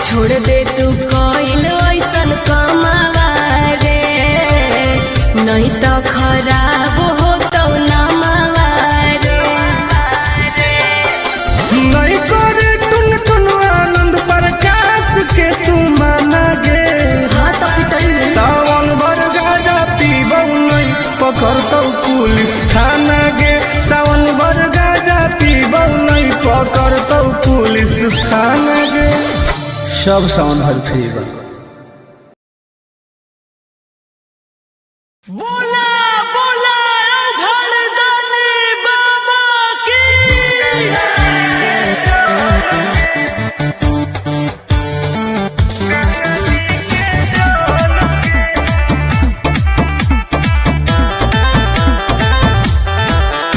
छोड़ दे तू कोइल ऐसन कमावा रे, नहीं तो खराब हो तो नमावा रे। नहीं करे टुन टुन आनंद प्रकाश के तू माना गे। हाँ तो सावन भर गाजा पीबौ नहीं पकड़तौ पुलिस थाना गे। सावन भर गाजा पीबौ नहीं पकड़तौ पुलिस थाना गे। सब सावन भर फ्री बा। बोला बोला घरदानी बाबा की।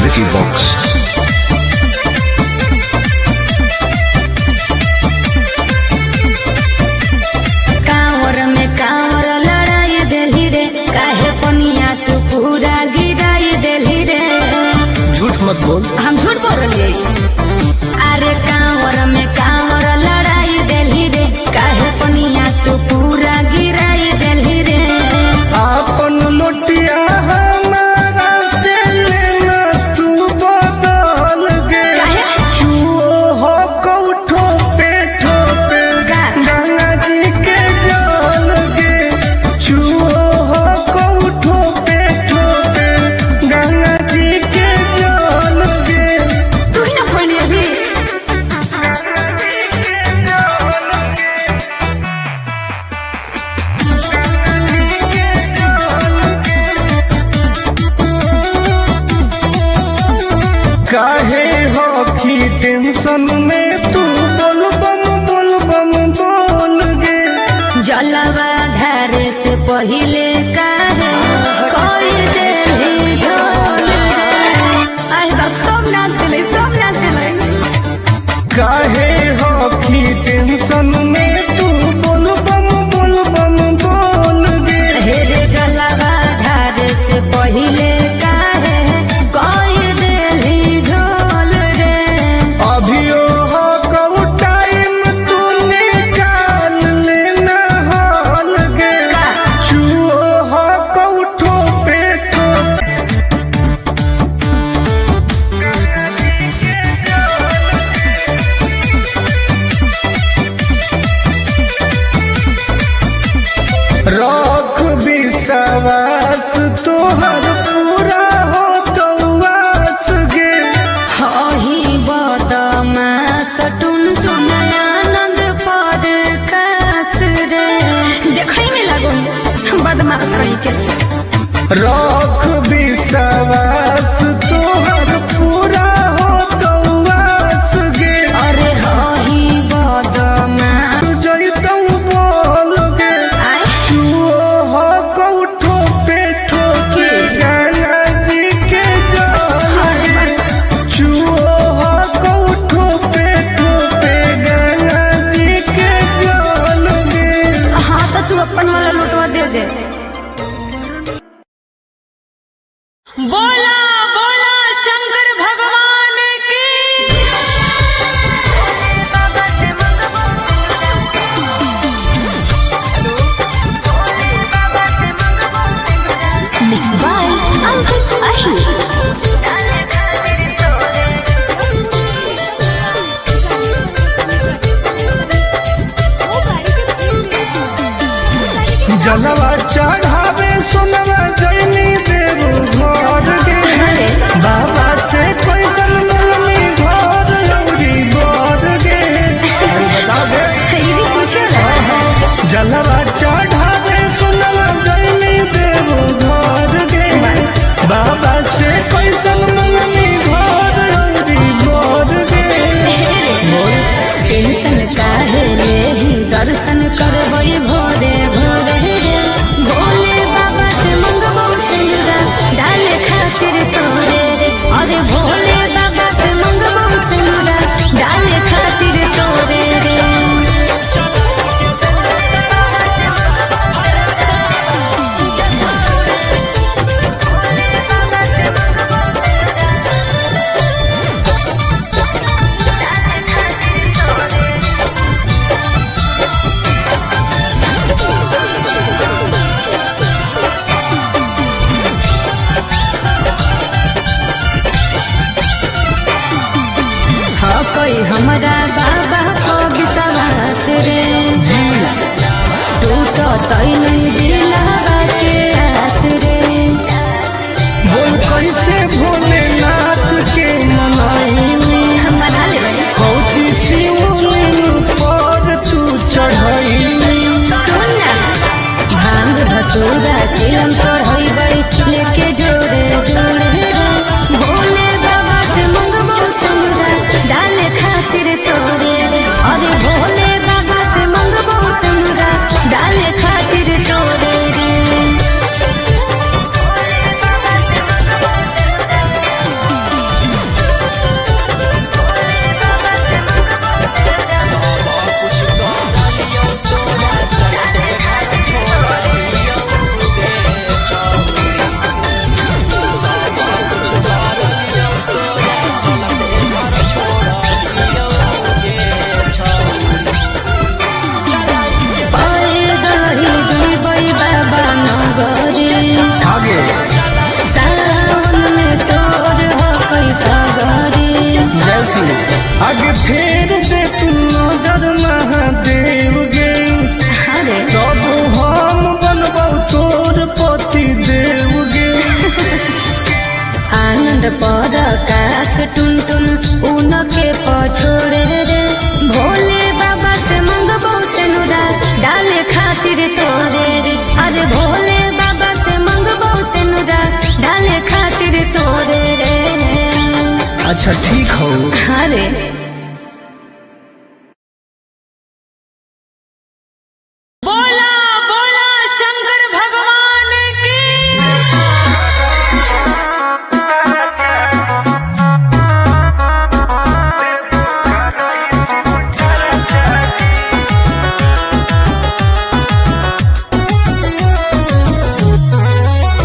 Vicky Vox. कांवर में कांवर लड़ाई देली रे, काहे पनिया तू पूरा गिराई देली रे। झूठ मत बोल। हम झूठ बोल रही। अरे कांवर में कांवर लड़ाई देली रे, काहे पनिया तू पूरा गिराई देली रे। आपन लोटिया हमारा से लेना तू बदल गे। चूहो हो कौठो पे ठोपे गंगा जी के जल गे। चूहो हो कौठो पे ठोपे गंगा जी के जल गे। तू ही ना खोली अभी। काहे हो की टेंशन में तू बोल बम बोल गे। जलवा धारे से पहिले काहे कोई देली झोल रे। आए बाप सब नाच दिले, सब नाच दिले। काहे हो की टेंशन में तू बोल बम बोल गे। हेरे जलवा धारे से पहिले काहे कोई देली झोल रे। अभियो हो कऊ टाइम तू निकाल लेना हाल गे। चूहो हो कऊ ठोपे रख विश्वास तोहर पूरा हो तो वास गे। हही बदमाश टुन टुन आनंद पद कास रे। देखई में लागो बदमाश कहीं के। रख विश्वास तोहर पूरा हो तो वास गे। अरे हही बदमाश जइतौ बोल गे। आए चूहो हो कौठो पे ठोके गंगा जी के जल गे। चूहो हो कौठो पे ठोके गंगा जी के जल गे। हाँ तो तू अपन वाला लुटवा दे दे। बोला बोला शंकर भगवान की। Mixed by Ankit Ahir. जलवा चढ़ावे सोनवा जैनी देव घर गे। बाबा से पैसल मिलनी घर लौरी बर गे। बता दे जलवा चढ़ावे सोनवा जैनी देव घर गे। बाबा से पैसल मिलनी घर लौरी बर गे। टेंशन काहे ले दर्शन करबै भोरे भोरे रे। भोले कहीं नहीं दिलावा के आस रे। बोल कैसे भोलेनाथ के मनाई मना ले भाई। कौची शिवलिंग पर तू चढ़ाई। सुन ना भांग भटूरा चिलम चढ़ाई लेके जोड़े जोड़े भोले बाबा से मंगबो समुरा डाले खातिर तोरे रे। अरे भोले बाबा से मंगबो समुरा डाले खातिर तोरे रे। आगे सावन में सोर हो कैसा गरी। जैसी आगे फेर दे तू नजर महादेव गे अरे तब हम बनबौ तोर पति देव गे। आनंद पर आकाश टुन टुन उनके पछोड़े रे। भोले बाबा से मंगबो सेनुरा डाले खातिर तोरे रे। अरे भोले बाबा से मंगबो सेनुरा डाले खातिर तोरे रे। अच्छा ठीक हो। अरे बोला बोला शंकर भगवान की।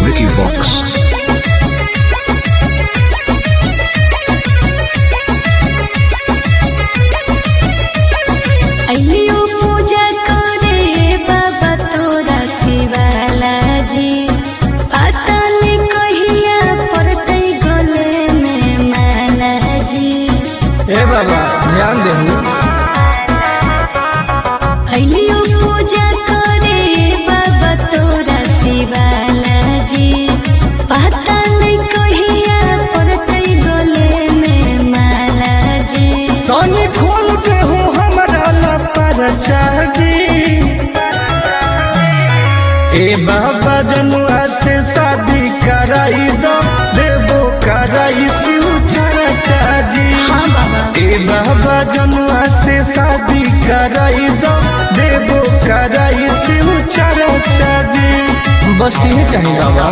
Vicky Vox. अइलियो पूजा करे बाबा तोरा शिवाला जी। पता नहीं कहिया पड़तै गले में माला जी। ए बाबा ध्यान दे। अइलियो पूजा करे बाबा तोरा शिवाला जी। पता नहीं कहिया पड़तै गले में माला जी। तनी खोल के हो हमरा लपर चाही। ए बाबा जनुआ से शादी कराई दो देवो कराई शिव चर्चा जी। हाँ बाबा ए बाबा जनुआ से शादी कराई दो देवो कराई शिव चर्चा जी। बस ये चाहिए बाबा।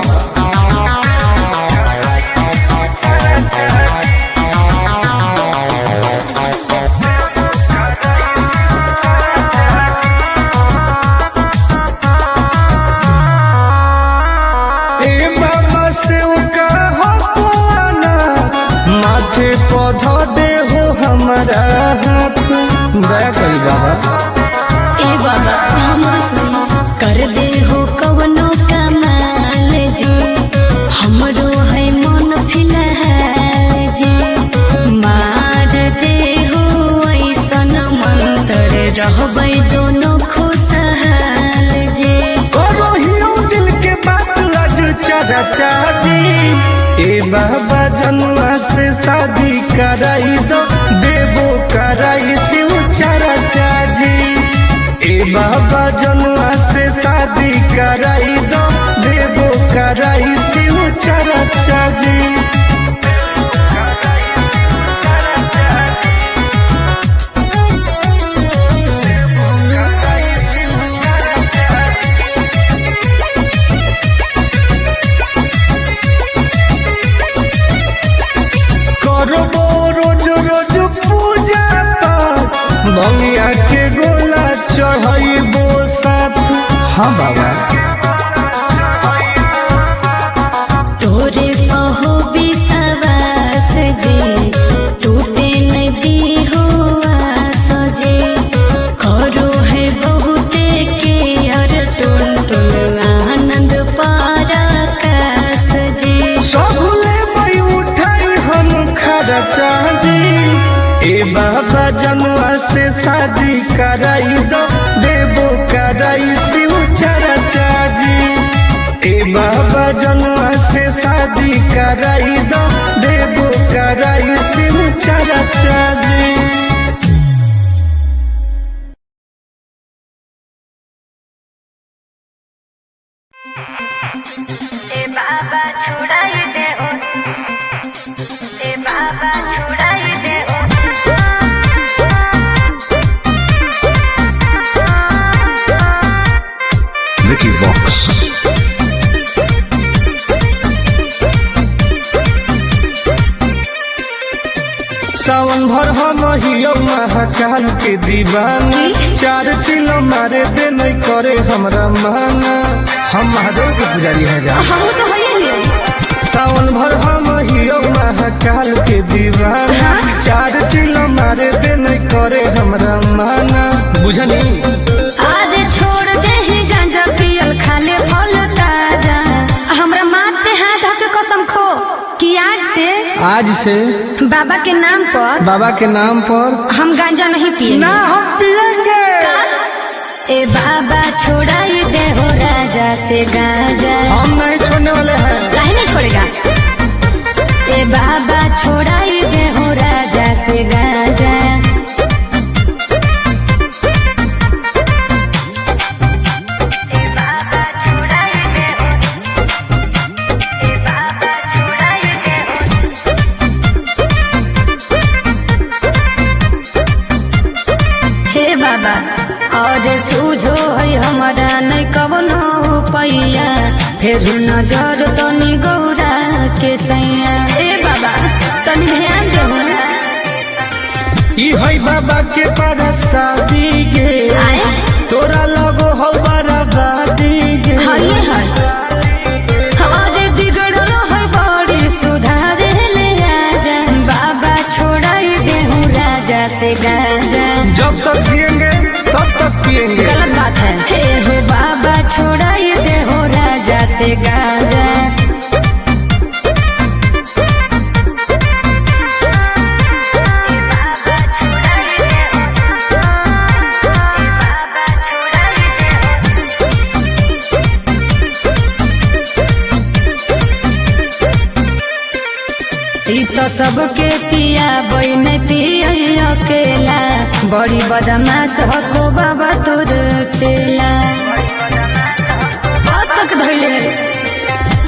ए बाबा से का हो पुआना माथे पौधा दे हो हमारा हाथ दया करी बाबा। ए बाबा हमरो सुनी कर दे हो कवनो कमाल जी। हमरो है मन फिलहाल जी। मार दे हो ऐसन मंत्र रहबै दोनों खुशहाल जी। करो हियो दिल के बात आज चर्चा जी। ए बाबा जनुआ से शादी कराई दो देवो कराई शिव चर्चा जी। ए बाबा जनुआ से शादी कराई दो देवो कराई शिव चर्चा जी। करबो रोज रोज पूजा पाठ भंगिया के गोला चढ़ाइबो साथ। हाँ बाबा तोरे पहो विश्वास जी। टूटे नदी हो आस जी। करो है बहुते के अर टुन टुन आनंद पराकाश जी। सबले मई उठाई हम खर्चा जी। ए बाबा जनुआ से शादी कराई दो देवो कराई शिव चर्चा ए बाबा छुड़ाई दे ओ, ए बाबा छुड़ाई दे ओ। Vicky Vox. सावन भर हम हियो महाकाल के दीवाना, चार चिलो मारे दे नहीं करे हमरा माना। हम महादेव के पुजारी है जा। हम तो है सावन भर हम हियो महाकाल के दीवाना, चार चिलो मारे दे नहीं करे हमरा माना। बुझनी आज छोड़ दे ही गांजा पियल खाले फल ताजा। हमरा माथ पे हाथ धर के कसम खो कि आज से बाबा के नाम पर हम गांजा नहीं पिएंगे। ना हम पिएंगे। ए बाबा छोड़ाई दे हो राजा से गांजा। हम नहीं छोड़ने वाले हैं। काहे नहीं छोड़ेगा? ए बाबा छोड़ाई दे हो राजा से गांजा। बाबा और सूझो है हमारा नहीं कवनो पैया, फिर नजर तनी गौरा के सैया। ए बाबा तनी ध्यान दो। ई है बाबा के पारा शादी गे, तोरा लगो हो बड़ा बादी गे। हये है हमारे बिगड़ल है बड़ी सुधारे ले आजा। बाबा छोड़ाई दे हूँ राजा से गांजा। जब तक जिएंगे तब तक पिएंगे। गलत बात है। हे हो बाबा छोड़ाई दे हो राजा से गांजा। ई तो सबके पिया बई नहीं पिया अकेला, बड़ी बदमाश हको बाबा तोर चेला। अब तक धैले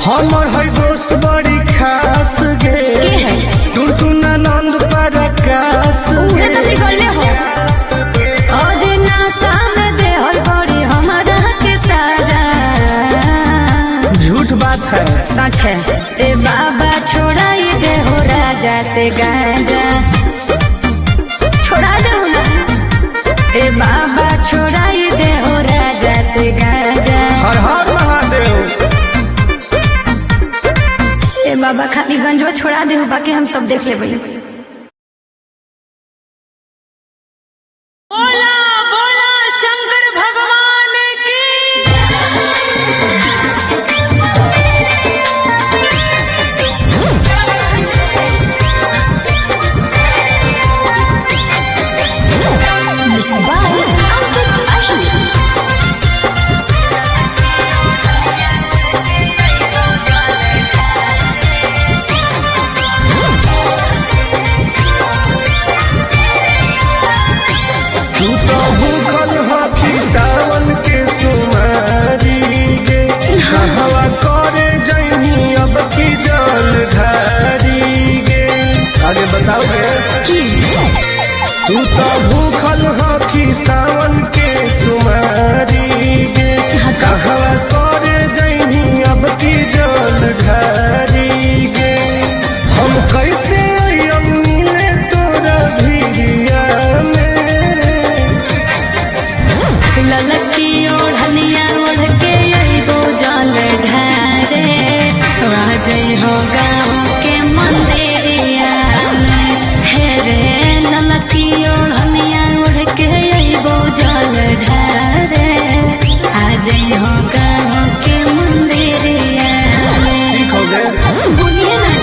हमर है दोस्त बड़ी खास गे, के है टुनटुना नंद प्रकाश उहे तो बिगड़ले हो। और नाता में दे हो बड़ी हमारा के साजा। झूठ बात है सच है। ए बाबा छोड़ाई दे हो राजा से गांजा। छोड़ा दे ना। ए बाबा छोड़ाई दे हो राजा से गांजा। हर हर महादेव। ए बाबा खाली गंजवा छोड़ा दे हो, बाकी हम सब देख लेबै। बोला बोला शंकर भगवान की। तू तो भूखल हकी सावन के सुमारी गे, हवा करे जैनी अब की जल ढारी गे। आगे बताओ गे। तू तो भूखल हकी सावन के सुमारी गे, हवा करे जैनी अब की जल ढारी गे। हम कैसे आइम मिले तोरा भिड़िया में। ललकी ओढ़निया ओढ़ के अइबो जल ढारे, राजई हो गाँव के मंदिरिया में। हे रे ललकी ओढ़निया ओढ़ के अइबो जल ढारे, आजई हो गाँव के मंदिरिया में। ठीक हो गए। बोलिए ना।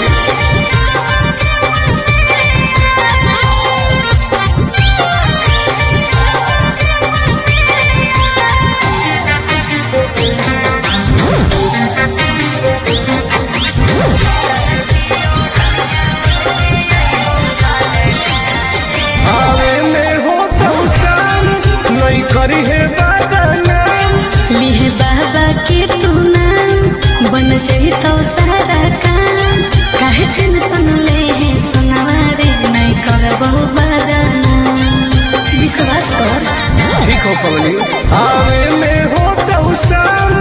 आवे में हो तो शान नहीं करी है बदनाम। लिहे बाबा के तू नाम बन हो पवली आवे में हो तो शाम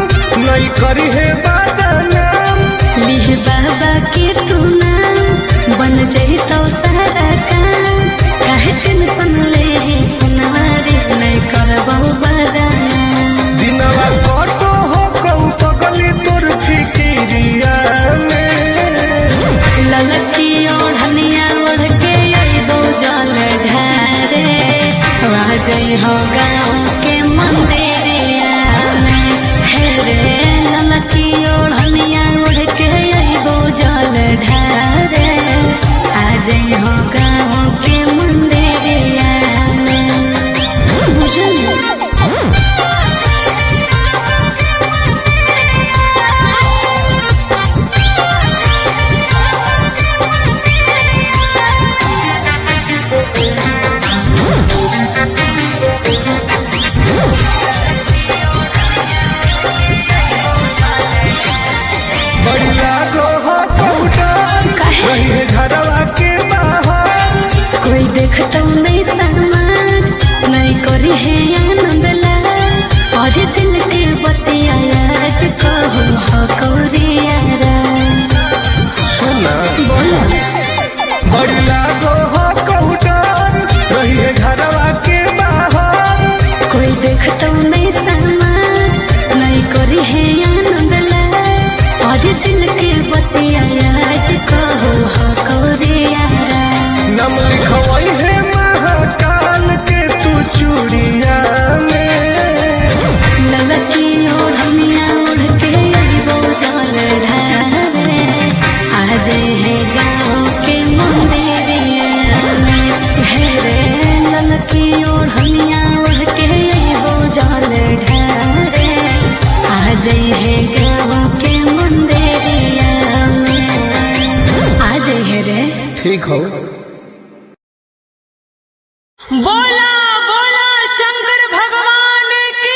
नहीं करी है बदनाम लिह बाबा के तू नाम बन जाई तो सारा काम काहे टेंशन ले सुनारे नहीं करबो बदनाम दिनवा कटो हो कहू पगली तोर फिकिरिया में ललकी ओढ़निया ओढ़ के अइबो जल ढारे जय हो गाँव के मंदिरिया में हे रे ललकी ओढ़निया ओढ़ के अइबो जल ढारे जय हो गाँव के मंदिरिया में बुझलिए घरवा के बाहर कोई देखता नहीं समाज नहीं करी है आनंद ला और दिल के बतिया आज कहो हो कौरियारा सुना बोला बड़ी लागो हो कौडर रही है घरवा के बाहर कोई देखता नहीं समाज नहीं करी है आनंद ला और दिल के बतिया आज कहो हो कौरियारा नम लिखवाई है महाकाल के तू चूड़िया में ललकी ओढ़निया ओढ़ के अइबो जल ढारे आज है गाँव के मंदिरिया में हे रे ललकी ओढ़निया ओढ़ के अइबो जल ढारे आज है गाँव के मंदिरिया में आज है रे ठीक हो बोला बोला शंकर भगवान की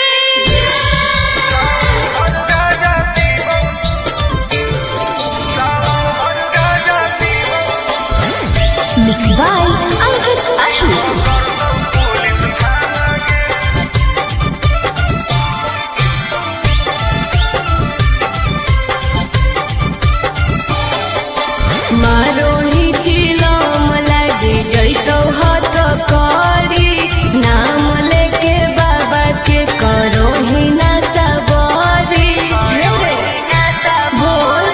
मिक्स बाय अंकित अशु मारो ही चिलम लागे जैतो हाथ करी नाम लेके बाबा के करो ही ना सबरी बोल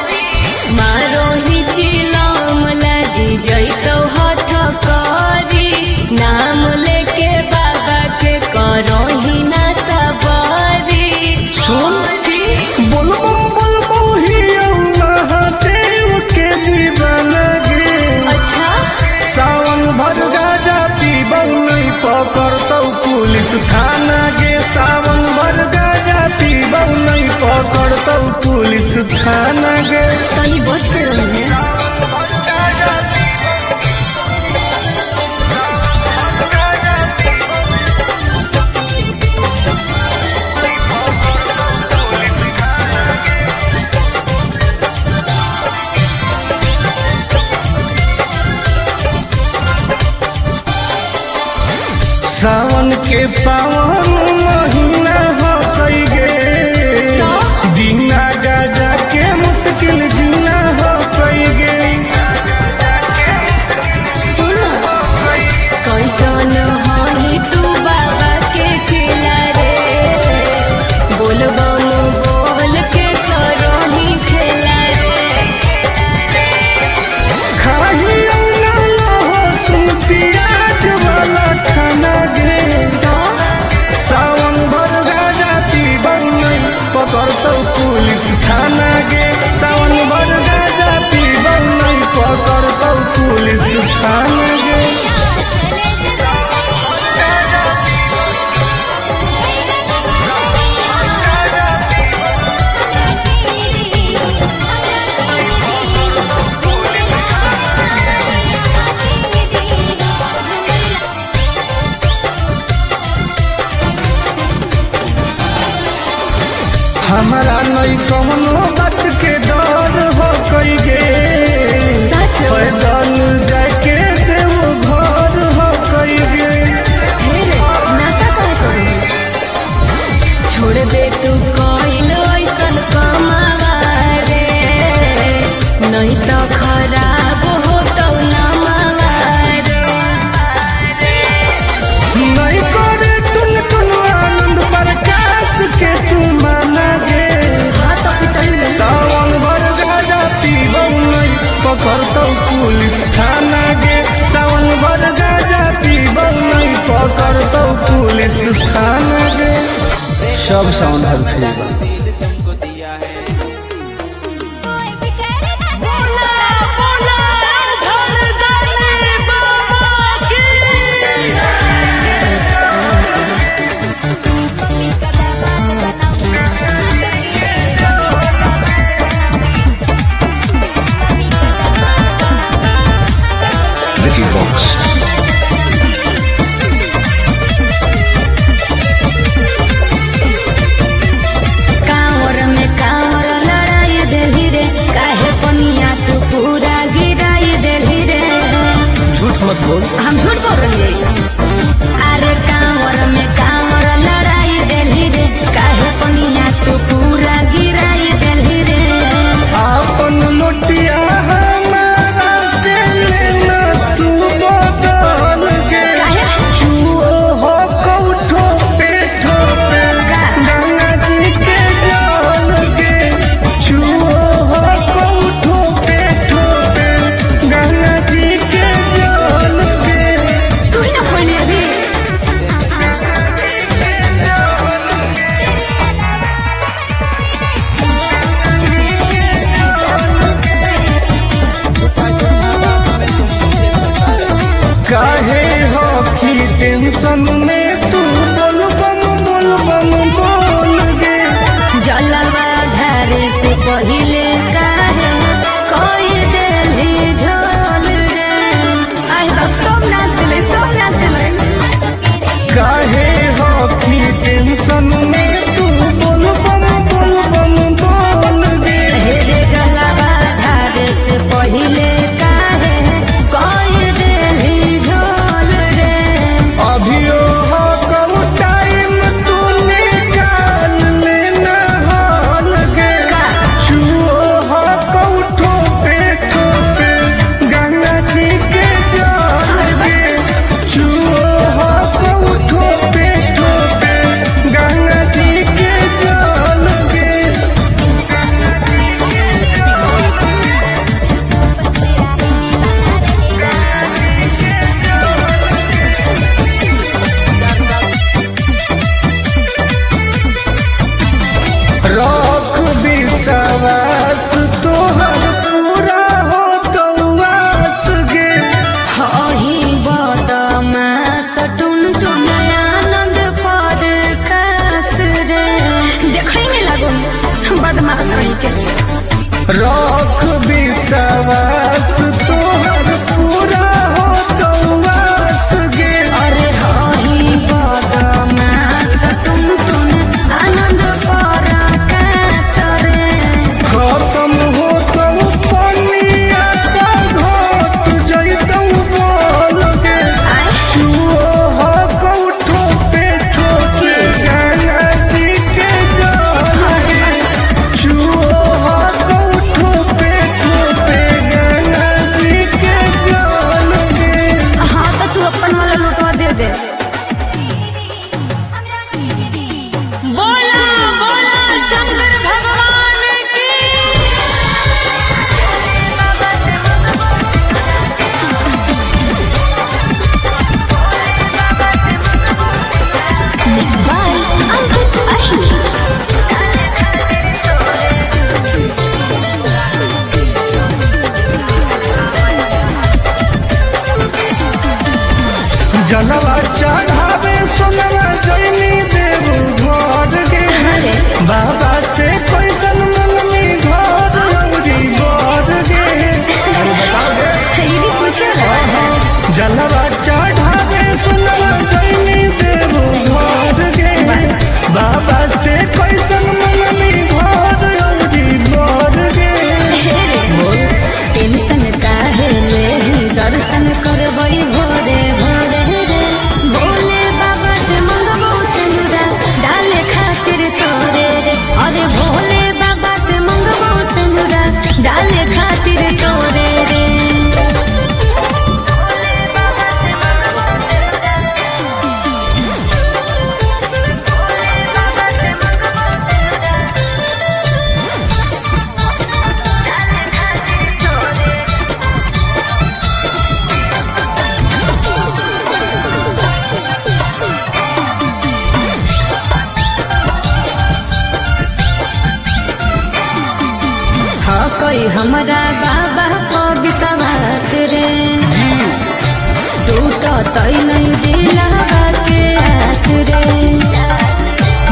मारो ही चिलम लागे जैतो हाथ करी नाम लेके बाबा के करो ही ना सबरी सुन बोलबो ही महादेव के दीवाना गे अच्छा सावन भर गाजा पीबौ नहीं पकड़तौ पुलिस थाना गे सावन भर गाजा पीबौ नहीं पकड़तौ पुलिस थाना गे तनी बच के रहिए सावन के पावन महीना हो कई गे बिना गाजा के मुश्किल जीना हो कई गे कैसन हई तू बाबा के चिला रे बोलबम बोल के करो ही खेला रे खाही ना हो तुम प्याज वाला खाना गे सावन भर गाजा पीबौ नहीं पकड़तौ पुलिस थाना गे सावन भर गाजा पीबौ नहीं पकड़तौ पुलिस थाना गे हमारा नहीं कौनो बात के डर हो कई गे सच पैदल जाके देव घर हो कई गे नशा करे सब साउंड हर फ्री बा। बोला बोला धरदानी बाबा की Vicky Vox. कांवर में कांवर लड़ाई देली रे, काहे पनिया तू पूरा गिराई देली रे। झूठ मत बोल। हम झूठ बोल रही अरे कांवर में कांवर लड़ाई देली रे, काहे पनिया तू पूरा गिराई देली रे। आपन लोटिया हमारा से लेना तू बदल के। काहे? छुओ हो कौठो पे ठोपे गंगा जी के जल के। छुओ हो कौठो पे ठोपे गंगा जी के जल के। तू ही ना खोली अभी। काहे हो की टेंशन में तू बोल बम बोल गे। जलवा धारे से पहिले काहे कोई देली झोल रे। आई बाप सब नाच दिले, सब नाच दिले। काहे हो की टेंशन में तू बोल बम बोल गे। हेरे जलवा धारे से पहिले काहे कोई देली झोल रे। अभियो हो कम टाइम तू निकाल लेना हाल गे। का? छुओ हो कौठो पे ठोपे गंगा जी के जल के। छुओ हो कौठो पे ठोपे गंगा जी के जल के। रख विश्वास तोहर पूरा हो कौआस गे। हही बदमाश टुनटुन आनंद पर खास रे। देखै नहीं लागो बदमाश कहीं के। रख विश्वास तोहर पूरा हो कौआस गे। अरे हही बदमाश टुनटुन आनंद पर खास रे। खत्म हो तब पनिया का घोट जैतौ बोल गे। आय छुओ हो कौठो पे ठोके गंगा जी के जल के। छुओ हो कौठो पे ठोके गंगा जी के जल के। हाँ तो तू अपन वाला लुटवा दे दे। बोला बोला शंकर भगवान की जलवा चढ़ावे सोनवा जैनी देव घर गे। अरे बाबा से कैसन मनमी घर औरी बर गे। ये भी पूछो ना। जलवा चढ़ावे सोनवा जैनी देव घर गे। बाबा से हमारा बाबा को विश्वास रे जी टूटत नहीं दिलवा के आस रे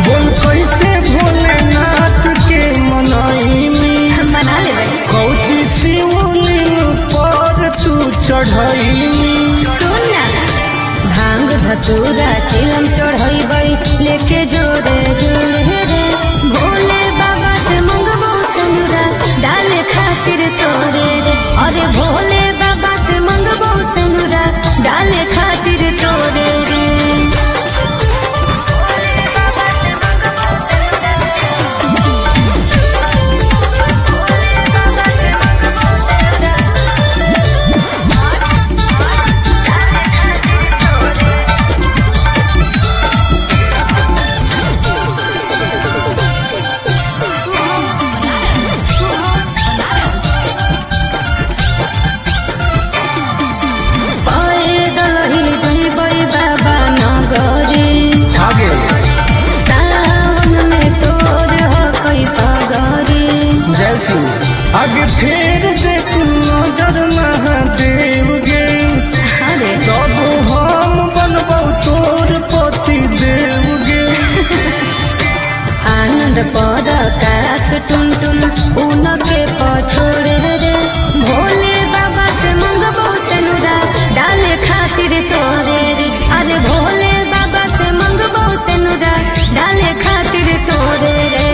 बोल कैसे भोलेनाथ के मनाईनी मना ले कौची शिवलिंग पर तू चढ़ाईनी सुना भांग धतूरा चिलम चढ़ैबै लेके जोरे जोरे रे भोले बाबा से मंगबो सनुरा डाले खातिर तोरे रे अरे भोले बाबा से मंगबो सनुरा डाले खातिर तोरे रे पैदल ही जइबै बाबा नगरी आगे सावन में तोर हो कैसा गरी जय शिव आगे फेर देख नजर महादेव गे अरे तब हम बनबौ तोर पति देव गे आनंद पर काश टुन टुन उनके पछोड़े रे भोले बाबा से मंगबो तनुरा डाले खातिर तोरे रे अरे भोले बाबा से मंगबो तनुरा डाले खातिर तोरे रे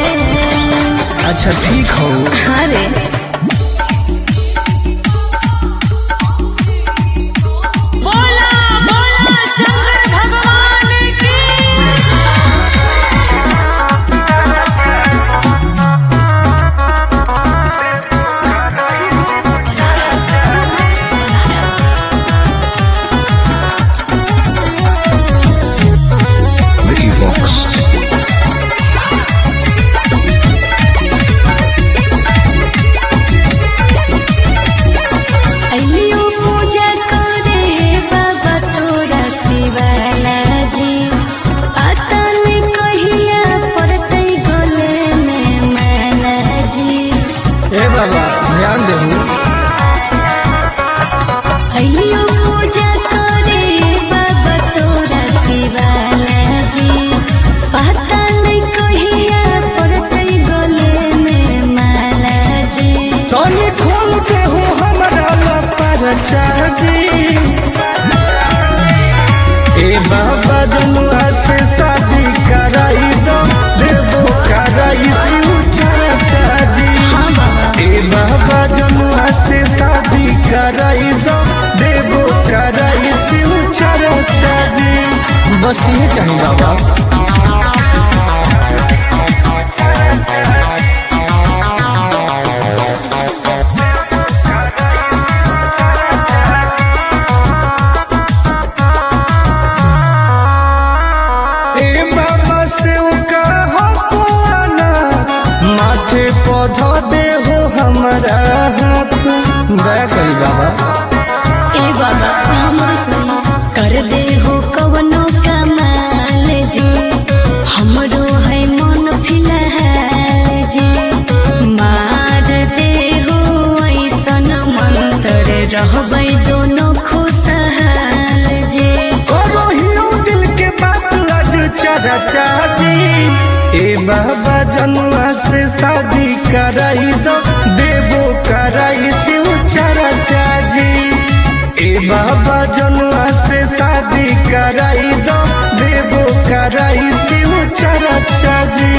अच्छा ठीक हो अरे बोला बोला शंकर भगवान की Vicky Vox. अइयो पूजा करे बाबा तोरा शिवाला जी पता नहीं कहिया पड़तै गले में माला जी ए बाबा ध्यान देहू अइयो पूजा करे बाबा तोरा शिवाला जी पता नहीं कहिया पड़तै गले में माला जी तनी खोल के हो हमारा लपर चाची ए बाबा जमुआ से शादी कराई दो देवो कराई शिव चाची हाँ बाबा ए बाबा जमुआ से शादी कराई दो देवो कराई शिव चाची बस ये चाहिए बाबा ए बाबा से कहो पुआना माथे पौधा दे हो हमारा हाथ दया करी बाबा ए बाबा हमर सुनी कर दे हो कवनो कमाल जी हमरो है मन फिलहाल जी मार दे हो ऐसन मंत्र रहबै दोनों खुशहाल जी करो हियो दिल के बात आज चाचा चाची ए बाबा जनुआ से शादी कराई दो देवो कराई शिव चाचा चाची ए बाबा जनुआ से शादी कराई दो देवो कराई शिव चाचा चाची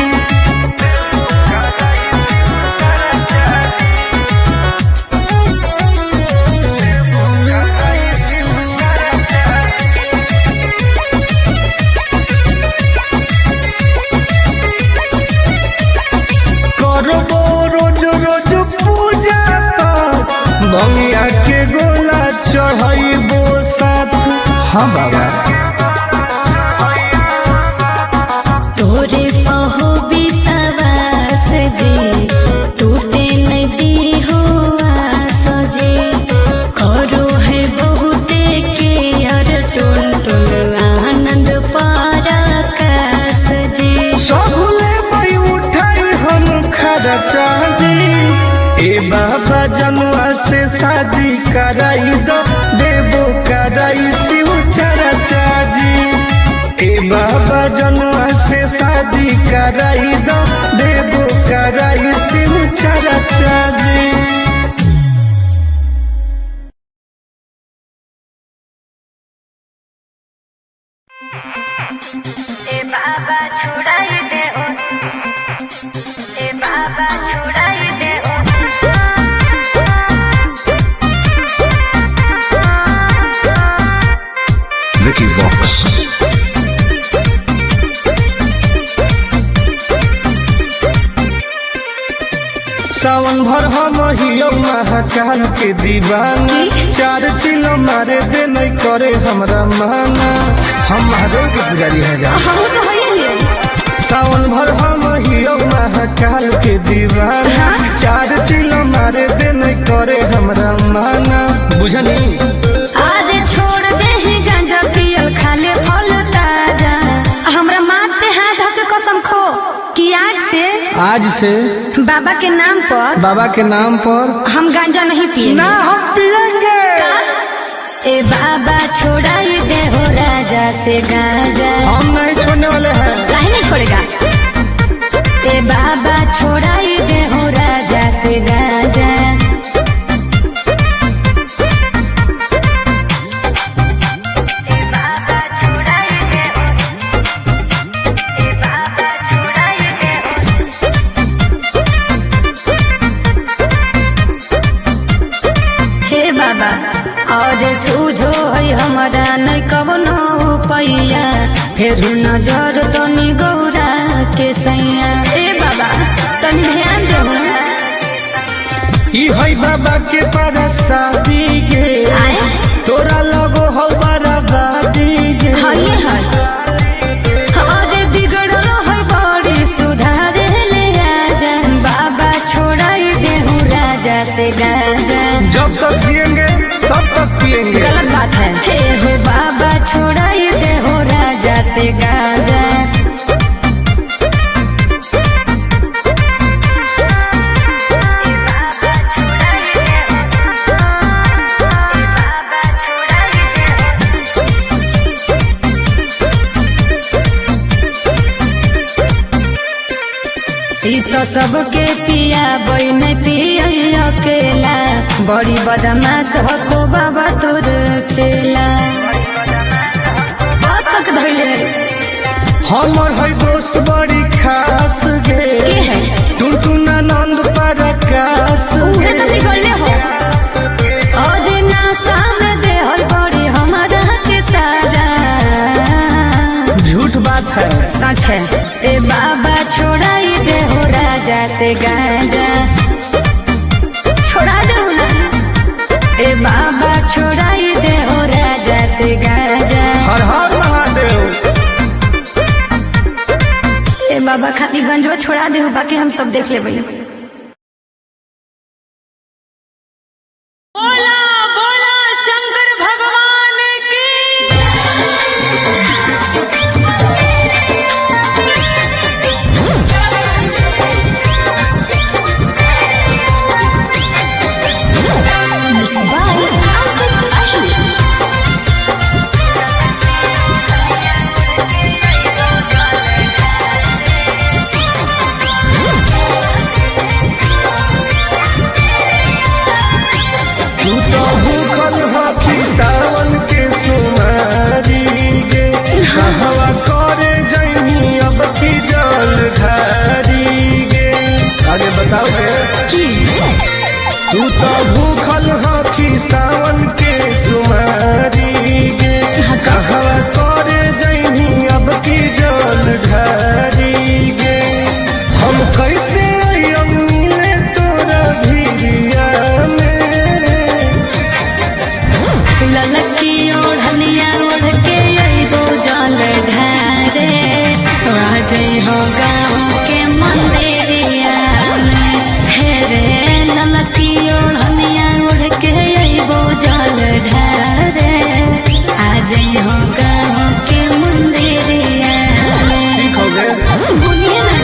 करबो रोज रोज पूजा पाठ भंगिया के गोला चढ़ाइबो साथ हाँ बाबा तोरे पहो विश्वास जी टूटे नदी हो आस जी करो है बहुते के हर टुन टुन आनंद पराकाश जी सबले मई उठाई हम खरा चाची ए बाबा जनुआ से शादी कराई दो देवो कराई शिव चर्चा जी। ए बाबा जनुआ से शादी कराई दो देवो कराई शिव चर्चा जी। ए बाबा छुड़ाई दे ओ, ए बाबा छुड़ाई दे ओ। Vicky Vox. सावन भर हम हियो महाकाल के दीवानी, 4 चिलो मारे दे नहीं करे हमरा माना। हम महादेव के पुजारी हैं जा। हम तो होइए सावन भर हम हियो महाकाल के दीवाना, 4 चिलो मारे दे नहीं करे हमरा माना। बुझनी आज छोड़ दे ही गांजा पियल खाले फल ताजा। हमरा माथ पे हाथ धके कसम खो कि आज से बाबा के नाम पर हम गांजा नहीं पिएंगे। ना हम पिएंगे। ए बाबा छोड़ाई दे हो राजा से गांजा। हम नहीं छोड़ने वाले हैं। काहे नहीं छोड़ेगा? ए बाबा छोड़ाई दे हो राजा से गांजा। और सूझो है हमारा नहीं कवनो पैया, फिर नजर तनी गौरा के सैया। ए बाबा तनी ध्यान दो। ई है बाबा के पारा शादी गे, तोरा लगो हो बराबादी गे। हाय हाय अरे बिगड़लो है बड़ी सुधारे ले आजा। बाबा छोड़ाई दे हूँ राजा से गांजा। जब तक जिएंगे तब तक पिएंगे। गलत बात है। हे हो बाबा छोड़ाई दे हो राजा से गांजा। ई तो सबके पिया बई नहीं पिया अकेला, बड़ी बदमाश हो को बाबा तोर चेला। बात तक धैले हमर है दोस्त बड़ी खास गे, के है टुनटुना नंद प्रकाश उहे तो बिगड़ले हो। और ना सामने दे हो बड़ी हमारा के साजा। झूठ बात है सच है। ए बाबा छोड़ाई दे हो राजा से गांजा। छोड़ा दे ना। ए बाबा छोड़ाई दे हो राजा से गांजा। हर हर महादेव। ए बाबा खाली गंजवा छोड़ा दे हो, बाकी हम सब देख ले भैया। बोला बोला शंकर भगवान की। तू तो भूखल हकी सावन के सुमारी गे, कहवा करे जैनी अब की जल धारी गे। आगे बताओ गे। तू तो भूखल हकी सावन के सुमारी गे, कहवा करे जैनी अब की जल धारी गे। हम कैसे मिले तोरा भिरिया में। ललकी ओढ़निया ओढ़ के अइबो जल ढारे, राजे हो गाँव के मंदिरिया में। हे रे ललकी ओढ़निया ओढ़ के अइबो जल ढारे, आज हो गाँव के मंदिरिया में। ठीक हो गए। बोलिए ना।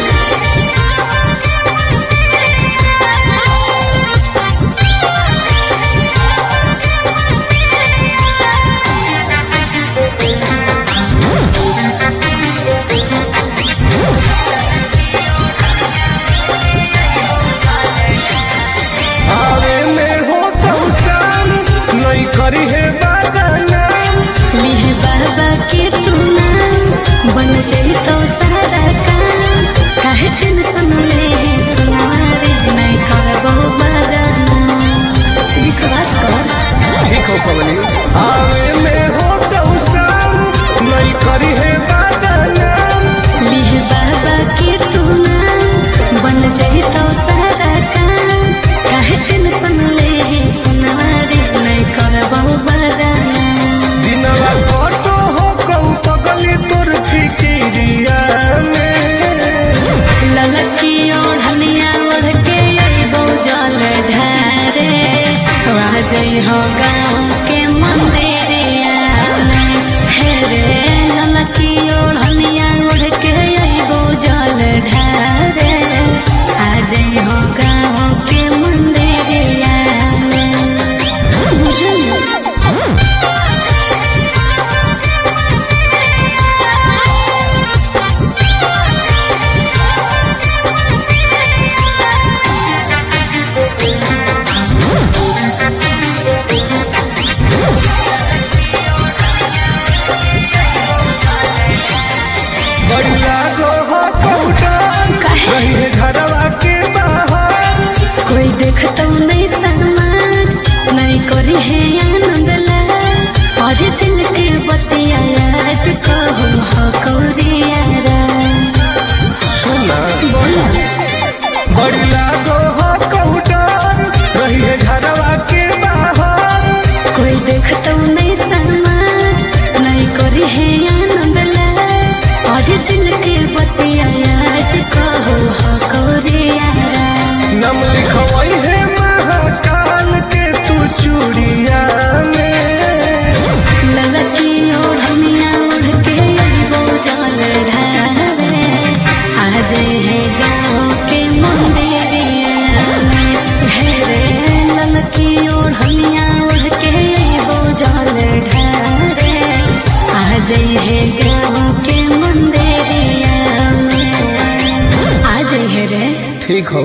ठीक हो।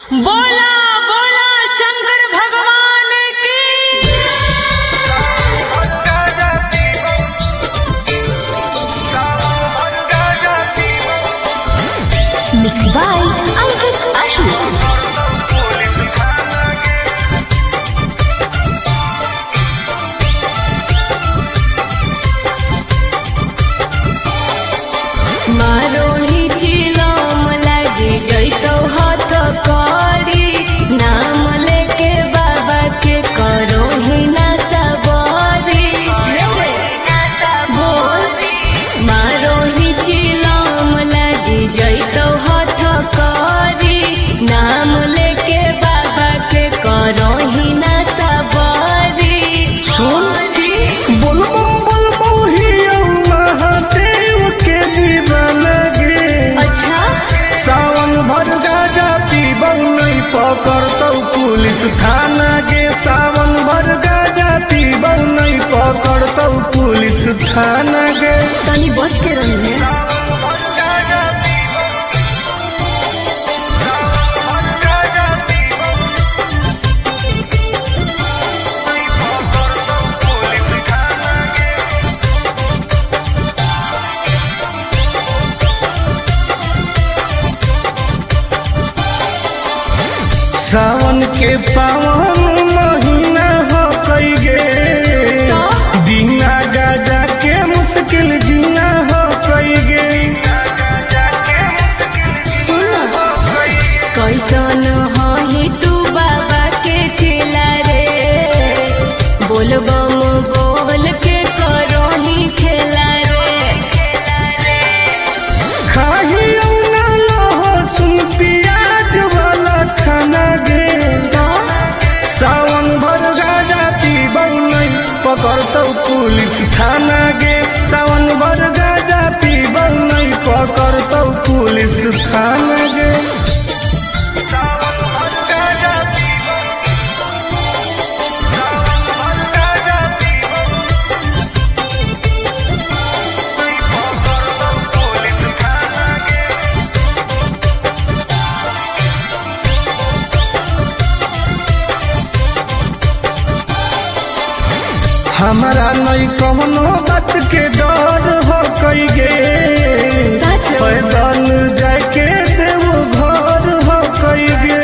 बोला बोला शंकर भगवान की मिक्स बाय अंकित आशु। मारो ही चिलम लागे जैतो हाथ करी नाम लेके बाबा के करो ही ना सबरी बोल मारो ही चिलम लागे जैतो हाथ करी नाम लेके बाबा के करो ही ना सबरी सुन बोल ही महादेव के दीवाना गे। अच्छा सावन भर गाजा पीबौ नहीं पकड़तौ पुलिस थाना गे। सावन भर गाजा पीबौ नहीं पकड़तौ पुलिस थाना गे। तनी बच के रही है। सावन के पावन महीना हो कई गे। बिना गाजा के मुश्किल जीना हो कई गे। कैसन ही तू बाबा के चेला रे बोल बम बोल के करो ही खेला रे। खाही ना लहसुन प्याज वाला खाना गे। सावन भर गाजा पीबौ नहीं पकड़तौ पुलिस थाना गे। सावन भर गाजा पीबौ नहीं पकड़तौ पुलिस थाना गे। हमारा नहीं कौनो बात के डर हो कई गे। सच पैदल जाके देव घर हो कई गे।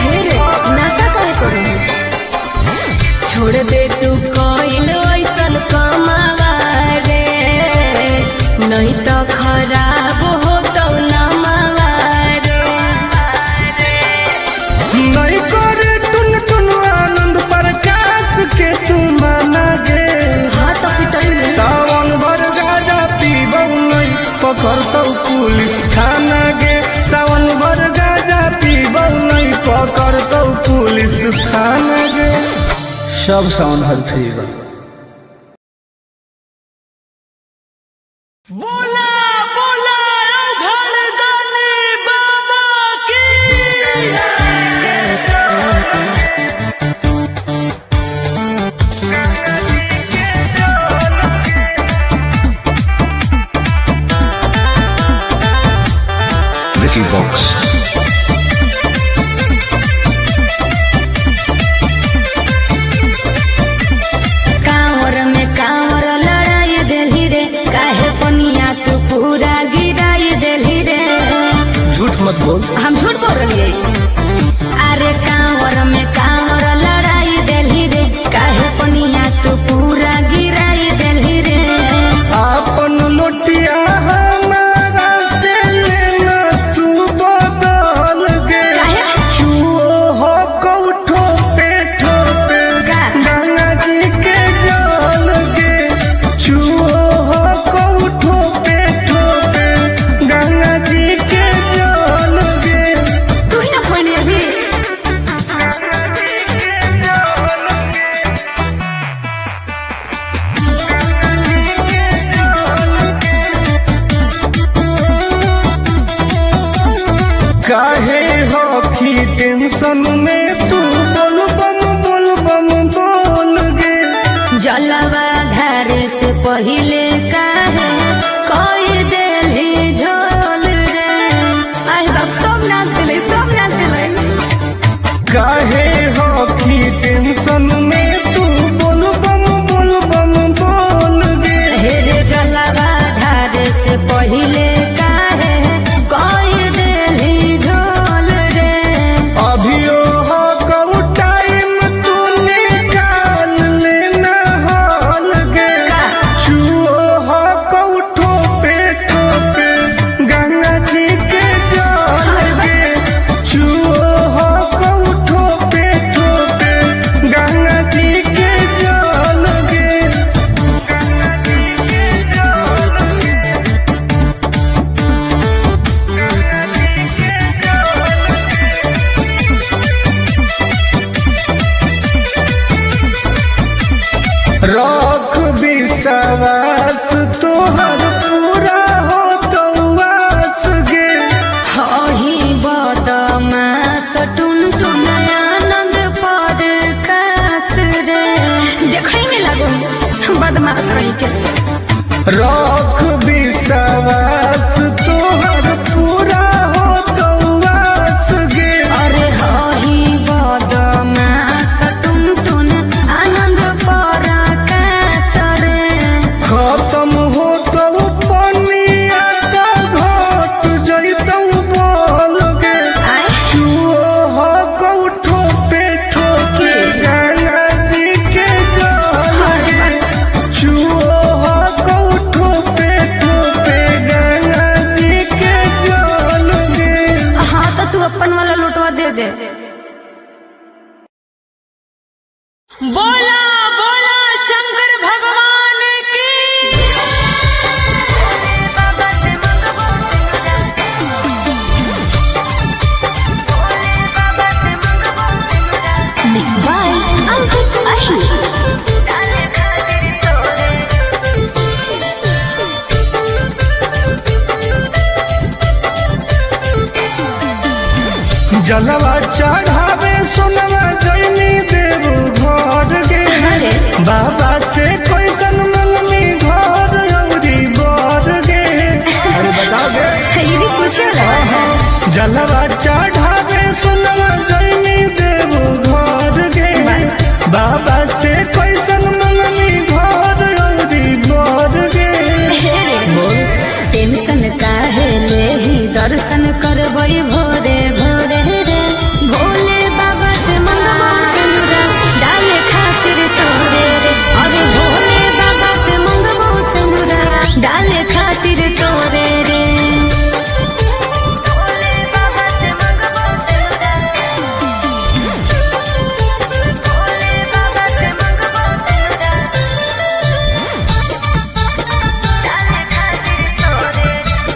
फिर नशा करे करो छोड़ दे तू कोइल ऐसन कमावा रे नहीं तो खराब हो तो नमावा रे। नहीं करे टुन टुन आनंद प्रकाश के तू माना गे। हाँ तो पिटाई में सावन भर गाजा पीबौ नहीं पकड़तौ पुलिस थाना गे। सावन भर गाजा पीबौ नहीं पकड़तौ पुलिस थाना गे। सब सावन भर फ्री बा। बोला बोला रघुवर दानी बाबा की Vicky Vox. कांवर में कांवर लड़ाई देली रे काहे पनिया तू पूरा गिराई देली रे। झूठ मत बोल। हम झूठ बोल रही अरे कांवर में कांवर लड़ाई देली रे काहे पनिया तू पूरा गिराई देली रे। आपन लोटिया हमारा से लेना तू बदल गे। काहे? चुओ हो कौठो पे ठोपे का? गंगा जी के जल गे। चुओ हो कौठो पे ठोपे गंगा जी के जल गे। तू ही ना खोली अभी काहे हो की टेंशन में तू बोल बम बोल गे। जलवा धारे से पहिले काहे कोई देली झोल रे। से पहिले काहे कोई देली झोल रे। अभियो हो कऊ टाइम तू निकाल लेना हाल गे। चुओ हो कऊ ठोपे ठोपे गंगा जी के जल गे। चुओ हो कऊ ठोपे ठोपे गंगा जी के जल गे। रख विश्वास तोहर पूरा हो तवास गे। हही बदमाश टुन टुन आनंद पर कास रे। देखै में लागो बदमाश कहीं के। रख विश्वास तोहर पूरा हो तवास गे। अरे हही बदमाश टुन टुन आनंद पर कास रे। खत्म हो तो पनिया का घट जैतौ बोल गे। आय चुओ हो कऊ ठोपे ठोपे गंगा जी के जल गे। चुओ हो कऊ ठोपे ठोपे गंगा जी के जल गे। हाँ तो तू अपन वाला लुटवा दे दे। बोला बोला शंकर भगवान की। Mixed by Ankit Ahi. जलवा चढ़ावे सोनवा जैनी देव घर गे। अरे बाबा से कैसन मंगनी घर औरी बर गे। अरे बताओ गे। ये भी पूछो ना। जलवा चढ़ावे सोनवा जैनी देव घर गे। बाबा से कैसन मंगनी घर औरी बर गे। टेंशन काहे लेही दर्शन करबई भोरे भोरे रे। भोले बाबा से मंगबो सिंदूरा डाले खातिर तोरे रे। अरे भोले बाबा से मंगबो सिंदूरा डाले खातिर तोरे रे। भोले बाबा से मंगबो सिंदूरा। भोले बाबा से मंगबो सिंदूरा डाले खातिर तोरे रे।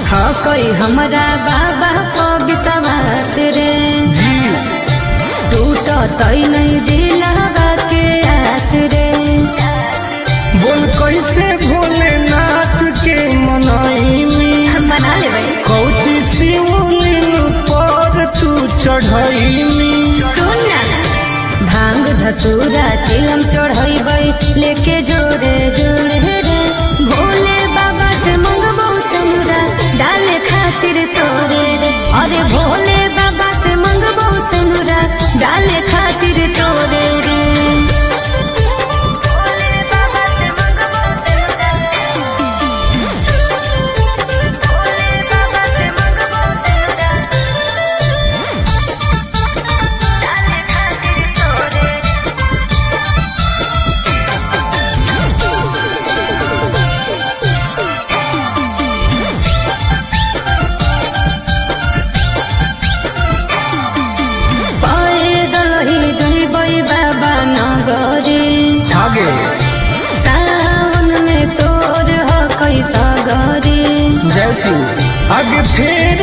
हाँ कोई हमरा बाबा को विश्वास रे। जी टूट नहीं दिलवा के आस रे। बोल कैसे भोलेनाथ के मनाई बना ले भाई। कौची शिवलिंग पर तू चढ़ैनी। सुन ना भांग धतूरा चिलम चढ़ैबै लेके जोरे जोरे रे। भोले बाबा से मंगबो सिंदूरा डाले खातिर तोरे रे। अरे भोले बाबा से मंगबो सिंदूरा डाले खातिर तोरे रे। भोले बाबा से मंगबो सिंदूरा। भोले बाबा से मंगबो सिंदूरा डाले खातिर तोरे रे। पैदल ही जइबै बाबा नगरी। आगे सावन में सोर हो कैसा गरी। जय शिव आगे फेर